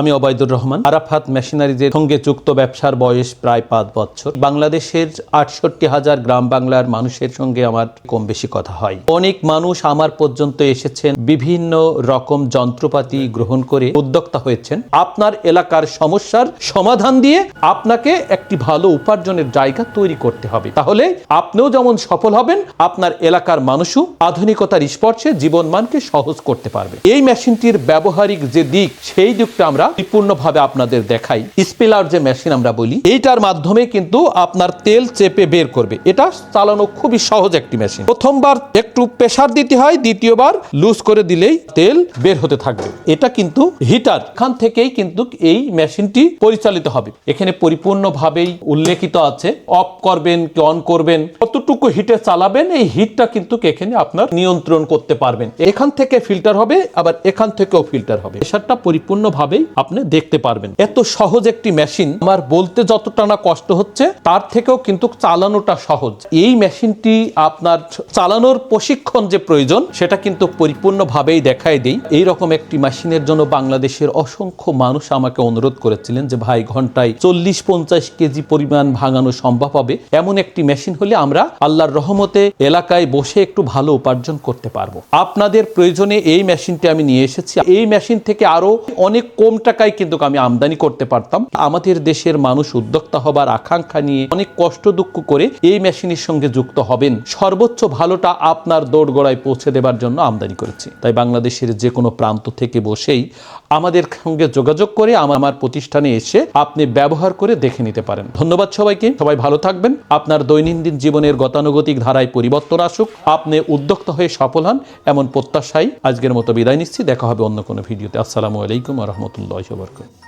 আমি অবায়দুর রহমান। আরাফাত মেশিনারিজের সঙ্গে যুক্ত ব্যবসার বয়স প্রায় 5 বছর। বাংলাদেশের 68,000 গ্রাম বাংলার মানুষের সঙ্গে আমার কম বেশি কথা হয়। অনেক মানুষ আমার পর্যন্ত এসেছেন, বিভিন্ন রকম যন্ত্রপাতি গ্রহণ করে উদ্যোক্তা হয়েছেন। আপনার এলাকার সমস্যার সমাধান দিয়ে আপনাকে একটি ভালো উপার্জনের জায়গা তৈরি করতে হবে, তাহলে আপনিও যেমন সফল হবেন, আপনার এলাকার মানুষও আধুনিকতার স্পর্শে জীবনমানকে সহজ করতে পারবে। এই মেশিনটির ব্যবহারিক যে দিক, সেই দিকটা আমরা পরিপূর্ণভাবে আপনাদের দেখাই। স্পিলার যে মেশিন আমরা বলি, এইটার মাধ্যমে কিন্তু আপনার তেল চেপে বের করবে। এটা চালানো খুবই সহজ একটি মেশিন। প্রথমবার একটু প্রেসার দিতে হয়, দ্বিতীয়বার লুজ করে দিলেই তেল বের হতে থাকবে। এটা কিন্তু হিটার, এখান থেকেই কিন্তু এই মেশিনটি পরিচালিত হবে। এখানে পরিপূর্ণভাবেই উল্লেখিত আছে অফ করবেন কি অন করবেন, কতটুকু হিটে চালাবেন, এই হিটটা কিন্তু এখানে আপনার নিয়ন্ত্রণ করতে পারবেন। এখান থেকে ফিল্টার হবে, আবার এখান থেকেও ফিল্টার হবে। প্রেসারটা পরিপূর্ণভাবেই আপনি দেখতে পারবেন। এত সহজ একটি মেশিন, আমার বলতে যতটা না কষ্ট হচ্ছে, তার থেকেও কিন্তু চালানোটা সহজ। এই মেশিনটি আপনার চালানোর প্রশিক্ষণ যে প্রয়োজন, সেটা কিন্তু পরিপূর্ণভাবেই দেখাই দেই। এইরকম একটি মেশিনের জন্য বাংলাদেশের অসংখ্য মানুষ আমাকে অনুরোধ করেছিলেন যে ভাই, ঘন্টায় 40-50 কেজি পরিমাণ ভাঙানো সম্ভব হবে এমন একটি মেশিন হলে আমরা আল্লাহর রহমতে এলাকায় বসে একটু ভালো উপার্জন করতে পারবো। আপনাদের প্রয়োজনে এই মেশিনটি আমি নিয়ে এসেছি। এই মেশিন থেকে আরো অনেক কম টাকায় কিন্তু আমি আমদানি করতে পারতাম। আমাদের দেশের মানুষ উদ্যোক্তা হবার আকাঙ্ক্ষা নিয়ে অনেক কষ্ট দুঃখ করে এই মেশিনের সঙ্গে যুক্ত হবেন। সর্বোচ্চ ভালোটা আপনার দোরগোড়ায় পৌঁছে দেবার জন্য আমদানি করেছি। তাই বাংলাদেশের যে কোনো প্রান্ত থেকে বসেই আমাদের সঙ্গে যোগাযোগ করে আমার প্রতিষ্ঠানে এসে আপনি ব্যবহার করে দেখে নিতে পারেন। ধন্যবাদ সবাইকে। সবাই ভালো থাকবেন। আপনার দৈনন্দিন জীবনের গতানুগতিক ধারায় পরিবর্তন আসুক, আপনি উদ্যোক্তা হয়ে সফল হন, এমন প্রত্যাশায় আজকের মতো বিদায় নিচ্ছি। দেখা হবে অন্য কোনো ভিডিওতে। আসসালামু আলাইকুম ওয়া রাহমাতুল্লাহি ওয়া বারাকাতুহু।